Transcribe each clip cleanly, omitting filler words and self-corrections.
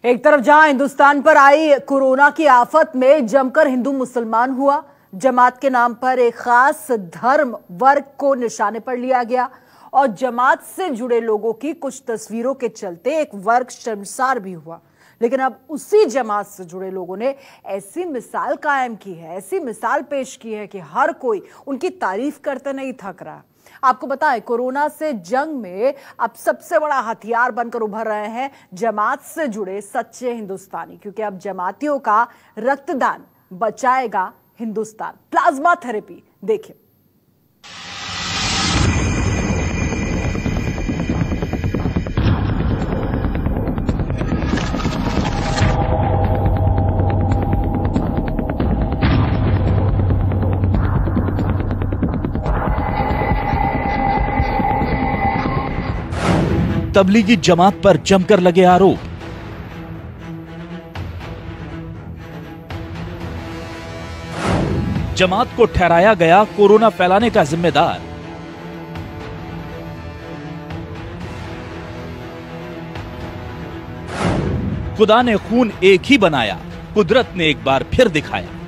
एक तरफ जहां हिंदुस्तान पर आई कोरोना की आफत में जमकर हिंदू मुसलमान हुआ, जमात के नाम पर एक खास धर्म वर्ग को निशाने पर लिया गया और जमात से जुड़े लोगों की कुछ तस्वीरों के चलते एक वर्ग शर्मसार भी हुआ। लेकिन अब उसी जमात से जुड़े लोगों ने ऐसी मिसाल कायम की है, ऐसी मिसाल पेश की है कि हर कोई उनकी तारीफ करते नहीं थक रहा। आपको बताएं, कोरोना से जंग में अब सबसे बड़ा हथियार बनकर उभर रहे हैं जमात से जुड़े सच्चे हिंदुस्तानी, क्योंकि अब जमातियों का रक्तदान बचाएगा हिंदुस्तान। प्लाज्मा थेरेपी देखिए। तबलीगी जमात पर जमकर लगे आरोप। जमात को ठहराया गया कोरोना फैलाने का जिम्मेदार। खुदा ने खून एक ही बनाया, कुदरत ने एक बार फिर दिखाया।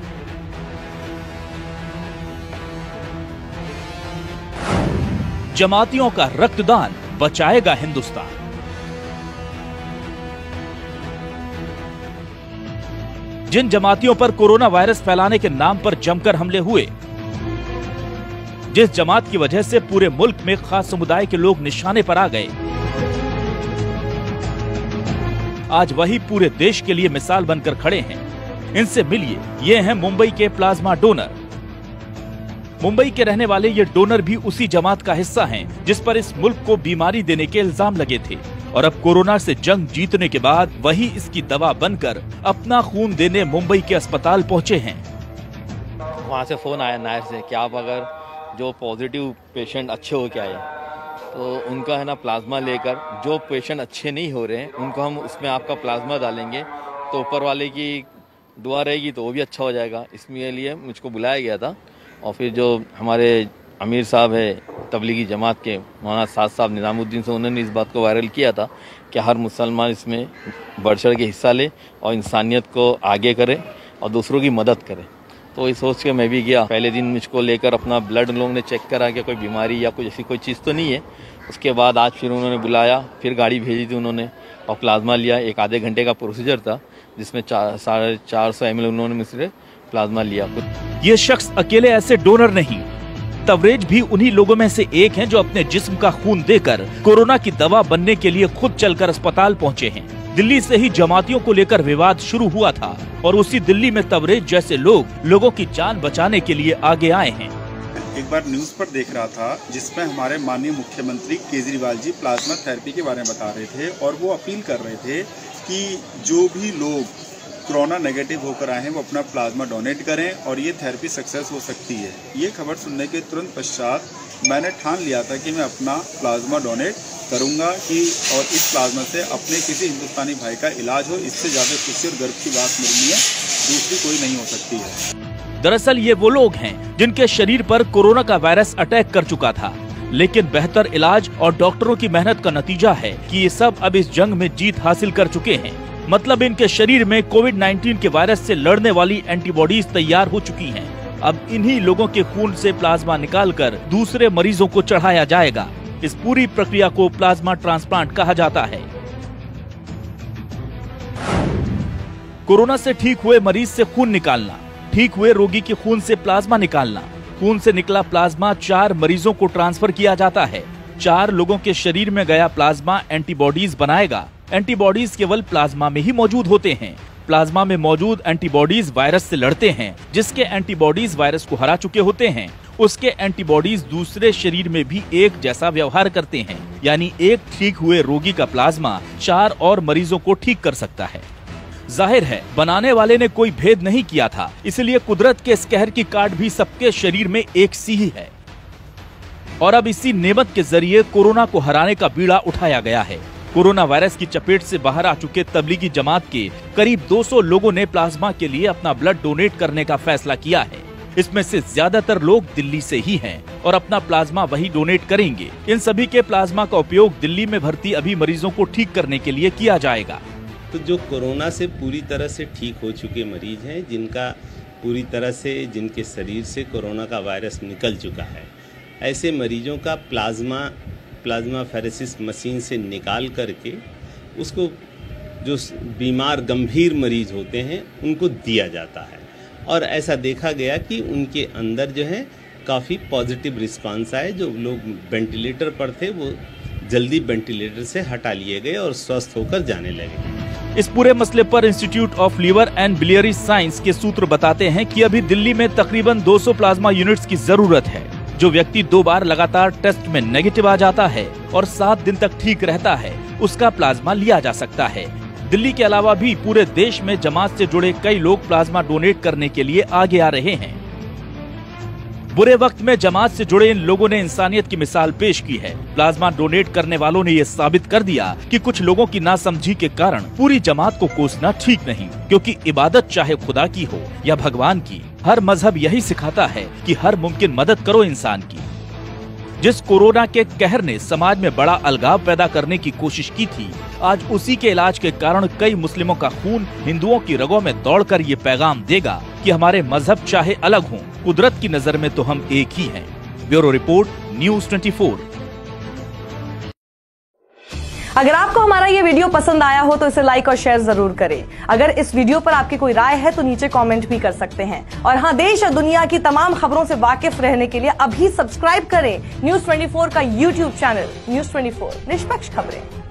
जमातियों का रक्तदान बचाएगा हिंदुस्तान। जिन जमातियों पर कोरोना वायरस फैलाने के नाम पर जमकर हमले हुए, जिस जमात की वजह से पूरे मुल्क में खास समुदाय के लोग निशाने पर आ गए, आज वही पूरे देश के लिए मिसाल बनकर खड़े हैं। इनसे मिलिए, ये हैं मुंबई के प्लाज्मा डोनर। मुंबई के रहने वाले ये डोनर भी उसी जमात का हिस्सा हैं जिस पर इस मुल्क को बीमारी देने के इल्जाम लगे थे, और अब कोरोना से जंग जीतने के बाद वही इसकी दवा बनकर अपना खून देने मुंबई के अस्पताल पहुंचे हैं। वहाँ से फोन आया नायर से कि आप अगर जो पॉजिटिव पेशेंट अच्छे हो के आए तो उनका है ना प्लाज्मा लेकर, जो पेशेंट अच्छे नहीं हो रहे हैं उनको हम उसमें आपका प्लाज्मा डालेंगे तो ऊपर वाले की दुआ रहेगी तो वो भी अच्छा हो जाएगा। इसके लिए मुझको बुलाया गया था। और फिर जो हमारे अमीर साहब है तबलीगी जमात के, मौलाना साद साहब निज़ामुद्दीन से, उन्होंने इस बात को वायरल किया था कि हर मुसलमान इसमें बढ़ चढ़ के हिस्सा ले और इंसानियत को आगे करे और दूसरों की मदद करे। तो ये सोच के मैं भी गया। पहले दिन मुझको लेकर अपना ब्लड लोगों ने चेक करा कि कोई बीमारी या कुछ ऐसी कोई चीज़ तो नहीं है। उसके बाद आज फिर उन्होंने बुलाया, फिर गाड़ी भेजी थी उन्होंने और प्लाज्मा लिया। एक आधे घंटे का प्रोसीजर था जिसमें 450 ml उन्होंने मुझसे प्लाज्मा लिया। ये शख्स अकेले ऐसे डोनर नहीं, तवरेज भी उन्हीं लोगों में से एक हैं जो अपने जिस्म का खून देकर कोरोना की दवा बनने के लिए खुद चलकर अस्पताल पहुंचे हैं। दिल्ली से ही जमातियों को लेकर विवाद शुरू हुआ था और उसी दिल्ली में तवरेज जैसे लोग लोगों की जान बचाने के लिए आगे आए हैं। एक बार न्यूज पर देख रहा था जिसमें हमारे माननीय मुख्यमंत्री केजरीवाल जी प्लाज्मा थेरेपी के बारे में बता रहे थे और वो अपील कर रहे थे कि जो भी लोग कोरोना नेगेटिव होकर आए हैं वो अपना प्लाज्मा डोनेट करें और ये थेरेपी सक्सेस हो सकती है। ये खबर सुनने के तुरंत पश्चात मैंने ठान लिया था कि मैं अपना प्लाज्मा डोनेट करूंगा कि और इस प्लाज्मा से अपने किसी हिंदुस्तानी भाई का इलाज हो। इससे ज़्यादा खुशी और गर्व की बात मेरे लिए दूसरी कोई नहीं हो सकती है। दरअसल ये वो लोग हैं जिनके शरीर पर कोरोना का वायरस अटैक कर चुका था, लेकिन बेहतर इलाज और डॉक्टरों की मेहनत का नतीजा है कि ये सब अब इस जंग में जीत हासिल कर चुके हैं। मतलब इनके शरीर में कोविड-19 के वायरस से लड़ने वाली एंटीबॉडीज तैयार हो चुकी हैं। अब इन्हीं लोगों के खून से प्लाज्मा निकालकर दूसरे मरीजों को चढ़ाया जाएगा। इस पूरी प्रक्रिया को प्लाज्मा ट्रांसप्लांट कहा जाता है। कोरोना से ठीक हुए मरीज से खून निकालना, ठीक हुए रोगी के खून से प्लाज्मा निकालना। खून से निकला प्लाज्मा 4 मरीजों को ट्रांसफर किया जाता है। 4 लोगों के शरीर में गया प्लाज्मा एंटीबॉडीज बनाएगा। एंटीबॉडीज केवल प्लाज्मा में ही मौजूद होते हैं। प्लाज्मा में मौजूद एंटीबॉडीज वायरस से लड़ते हैं। जिसके एंटीबॉडीज वायरस को हरा चुके होते हैं, उसके एंटीबॉडीज दूसरे शरीर में भी एक जैसा व्यवहार करते हैं। यानी एक ठीक हुए रोगी का प्लाज्मा 4 और मरीजों को ठीक कर सकता है। जाहिर है बनाने वाले ने कोई भेद नहीं किया था, इसलिए कुदरत के इस कहर की काट भी सबके शरीर में एक सी ही है। और अब इसी नेमत के जरिए कोरोना को हराने का बीड़ा उठाया गया है। कोरोना वायरस की चपेट से बाहर आ चुके तबलीगी जमात के करीब 200 लोगों ने प्लाज्मा के लिए अपना ब्लड डोनेट करने का फैसला किया है। इसमें से ज्यादातर लोग दिल्ली से ही हैं और अपना प्लाज्मा वही डोनेट करेंगे। इन सभी के प्लाज्मा का उपयोग दिल्ली में भर्ती अभी मरीजों को ठीक करने के लिए किया जाएगा। तो जो कोरोना से पूरी तरह से ठीक हो चुके मरीज हैं, जिनका पूरी तरह से जिनके शरीर से कोरोना का वायरस निकल चुका है, ऐसे मरीजों का प्लाज्मा फेरेसिस मशीन से निकाल करके उसको जो बीमार गंभीर मरीज होते हैं उनको दिया जाता है। और ऐसा देखा गया कि उनके अंदर जो है काफ़ी पॉजिटिव रिस्पांस आए। जो लोग वेंटिलेटर पर थे वो जल्दी वेंटिलेटर से हटा लिए गए और स्वस्थ होकर जाने लगे। इस पूरे मसले पर institute of liver and biliary science के सूत्र बताते हैं कि अभी दिल्ली में तकरीबन 200 प्लाज्मा यूनिट्स की जरूरत है। जो व्यक्ति 2 बार लगातार टेस्ट में नेगेटिव आ जाता है और 7 दिन तक ठीक रहता है, उसका प्लाज्मा लिया जा सकता है। दिल्ली के अलावा भी पूरे देश में जमात से जुड़े कई लोग प्लाज्मा डोनेट करने के लिए आगे आ रहे हैं। बुरे वक्त में जमात से जुड़े इन लोगों ने इंसानियत की मिसाल पेश की है। प्लाज्मा डोनेट करने वालों ने ये साबित कर दिया कि कुछ लोगों की नासमझी के कारण पूरी जमात को कोसना ठीक नहीं, क्योंकि इबादत चाहे खुदा की हो या भगवान की, हर मजहब यही सिखाता है कि हर मुमकिन मदद करो इंसान की। जिस कोरोना के कहर ने समाज में बड़ा अलगाव पैदा करने की कोशिश की थी, आज उसी के इलाज के कारण कई मुस्लिमों का खून हिंदुओं की रगों में दौड़कर ये पैगाम देगा कि हमारे मजहब चाहे अलग हों, कुदरत की नजर में तो हम एक ही हैं। Bureau report, news 24। अगर आपको हमारा ये वीडियो पसंद आया हो तो इसे लाइक और शेयर जरूर करें। अगर इस वीडियो पर आपकी कोई राय है तो नीचे कमेंट भी कर सकते हैं। और हाँ, देश और दुनिया की तमाम खबरों से वाकिफ रहने के लिए अभी सब्सक्राइब करें न्यूज़ 24 का YouTube चैनल। न्यूज़ 24, निष्पक्ष खबरें।